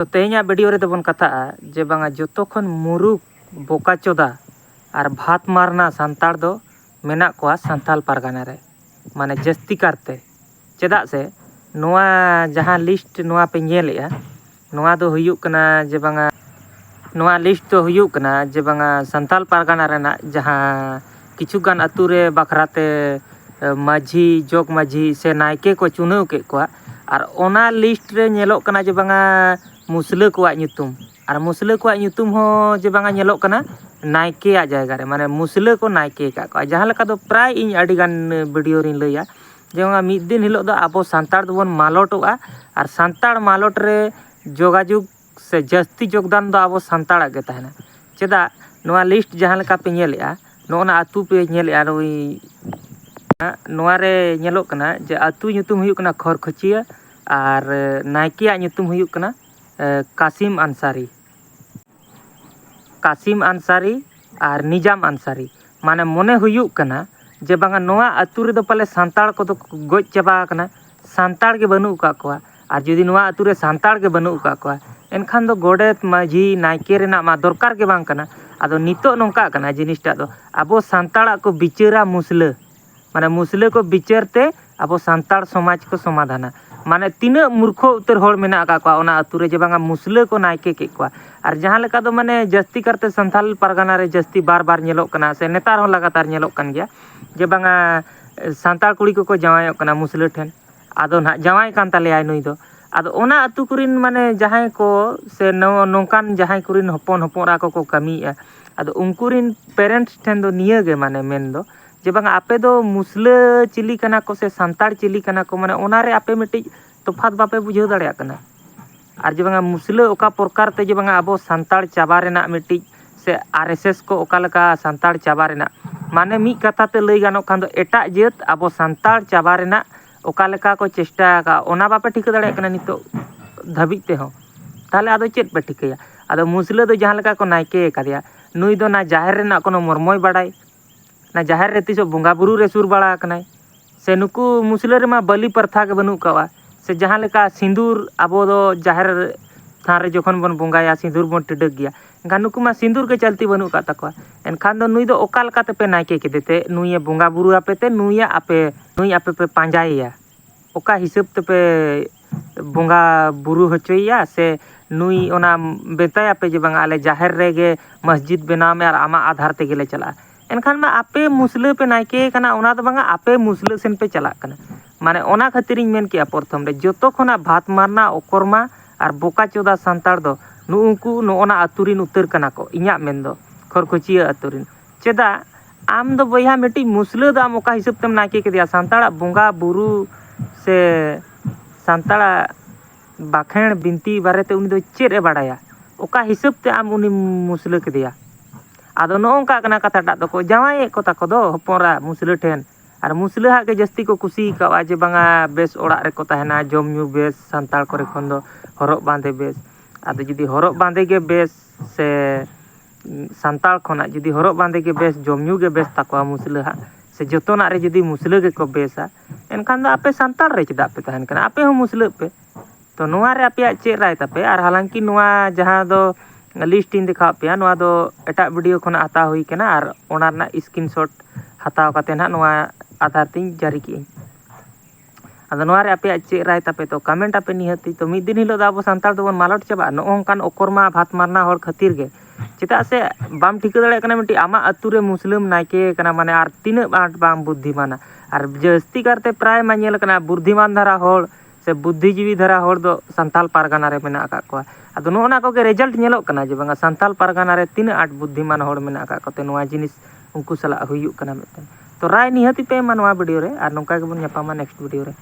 तो तेहना वीडियो रे बन कथा जे बांगा जोतो खन मुरुख बोकाचोदा और भात मारना सांताड़ दो मेना कोआ सांताल पारगाना रे माने जस्ती करते चेदा से नोआ जहां लिस्ट नोआ पे नेलेया नोआ दो हुयुक कना जे बांगा नोआ लिस्ट तो हुयुक कना जे बांगा सांताल पारगाना रेना जहां किछुगान अतु रे बखराते माझी जोग माझी से नायके को चुनाव के कोआ और ओना लिस्ट रे नेलोक कना जे बांगा मुसले कोआ ᱧᱩᱛᱩᱢ और मुसले कोआ ᱧᱩᱛᱩᱢ हो जे बांगा नेलोक कना नायके आ जायगा रे माने मुसले को नायके का को जहां लेका दो प्राय इन अडी गान वीडियो रिन लैया जे बांगा मिद दिन हिलो दो आबो सांताड़ दोबन मालोटोआ और सांताड़ मालोट रे जोगाजुग से जस्ती योगदान दो आबो सांताड़ा गे तहना चेदा नोआ लिस्ट जहां लेका पे नेलेआ नोना अतु पे नेलेआ रोई नोआ रे नेलोक कना जे अतु ᱧᱩᱛᱩᱢ हुयुक कना खरखचिया और नायकिया ᱧᱩᱛᱩᱢ हुयुक कना कासिम अंसारी और निजाम अंसारी माने मोने हुयुक कना जे बांगा नोआ अतु रे दो पाले सांताड़ को तो गोज चाबा कना सांताड़ के बनु का कोआ और जुदी नोआ अतु रे सांताड़ के बनु का कोआ एनखान दो गोडेत माझी नायके रेना मा दरकार के बांग कना आदो नितो नोंका कना जिनिसटा दो आबो सांताड़ा को बिचारा मुसले माने मुसले को बिचारते आबो सांताड़ समाज को समाधाना माने तीना मूर्खो उतर होड़ मेना का कोआ ओना अतु रे जे बांगा मुसले को नायके के कोआ और जहां लेका दो माने जस्ती करते संथाल परगना रे जस्ती बार बार नेलोक कना से नेतार हो लगातार नेलोक कन गया जे बांगा सांताड़ कुड़ी को जावायोक कना मुसले ठेन आदो ना जावाय कान ताले नुई दो आदो ओना अतु कुरिन माने जहां को से नोंकान जहां कुरिन हपन हपरा को कमीया आदो उनकुरिन पेरेंट्स ठेन दो निये गे माने मेन दो जे बांगा आपे दो मुसले चिली कना को से सांताड़ चिली कना को माने ओना रे आपे मिटी तफात बापे बुझाव दाड़िया कना और जे बांगा मुसले ओका प्रकार ते जे बांगा आबो सांताड़ चाबा रेना मिटी से आरएसएस को ओका लका सांताड़ चाबा रेना माने मी कथा ते लई गानो खान दो एटा जेत आबो सांताड़ चाबा रेना ओका लका को चेष्टा का ओना बापे ठिक दाड़िया कना नितो धाबी ते हो ताले आदो चेत पे ठिकया आदो मुसले दो जहां लका को नायके कादिया नुई दो ना जाहिर रेना कोनो मर्मय बाडाय ना जाहिर रे तिसो बोंगा बुरु रे सुर बाड़ा कनाय से नुकु मुसले रे मा बलि प्रथा के बनु कावा से जहां लेका सिंदूर आबो दो जाहिर थान रे जखन बन बोंगाया सिंदूर बन टिडक गया एनखान नुकु मा सिंदूर के चलती बनु का तकवा एनखान दो नुई दो ओका लका ते पे नायके के देते नुई बोंगा बुरु आपे ते नुई आपे पे पांजाइया ओका हिसाब ते पे बोंगा बुरु होचोइया से नुई ओना बेताया पे जे बांगा आले जाहिर रे गे मस्जिद बनाव में और आमा आधार ते गेले चला एनखान मा आपे मुसले पे नायके कना ओना दो बांगा आपे मुसले सेन पे चला कना माने ओना खातिर मेन किया प्रथम रे जोतो खना भात मारना ओकरमा और बोकाचोदा सांताड़ दो नुंकु नोना अतुरिन उतर कना को इन्या मेन दो खरखचिया अतुरिन चेदा आम दो बया मिटी मुसले दा ओका हिसाब तेम नायके के दिया सांताड़ा बोंगा बुरु से सांताड़ा बाखेण बिनती बारेते उनी दो चेद ए बाडाया ओका हिसाब ते आम उनी मुसले के दिया आदो नोंका कना कथाटा दो को जावाय को ताको दो हपरा मुसले ठेन और मुसले हा के जस्ती को कुसी का जे बांगा बेस ओड़ा रे को तहना जम न्यू बेस सांताड़ करे खन दो हरक बांधे बेस आदो जुदी हरक बांधे के बेस से सांताड़ खना जुदी हरक बांधे के बेस जम न्यू के बेस ताको मुसले हा से जतोना रे जुदी मुसले के को बेसा एनखान दो आपे सांताड़ रे चदा पे तहन कना आपे हो मुसले पे तो नोआ रे आपे चे राय तापे और हालांकि नोआ जहां दो लिस्ट इन दिखा पे नोआ दो एटा वीडियो खना हता हुई कना और ओना ना स्क्रीनशॉट हताव काते ना नोआ आधार तीन जारी की आदो नोआ रे आपे चे राय तापे तो कमेंट आपे निहती तो मिद दिन हिलो दा आबो सांताड़ दोबन मालट चाबा नोंकान ओकरमा भात मारना होड़ खातिर गे चेदा से बाम ठिका दाड़े कना मिटी आमा अतु रे मुस्लिम नायके कना माने आर तीना आट बाम बुद्धिमाना और जस्ती करते प्राय मा नेल कना बुद्धिमान धारा होड़ से बुद्धिजीवी धारा होड़ दो सांताल पारगाना रे मेना का को आदो नोना को के रिजल्ट नेलोक कना जे बांगा सांताल पारगाना रे तीना आट बुद्धिमान होड़ मेना का कोते नोआ जिनिस उनको सला हुयुक कना मिटन तो राय निहती पे मा नोआ वीडियो रे और नोंका गेबन ᱧᱟᱯᱟᱢᱟ नेक्स्ट वीडियो रे।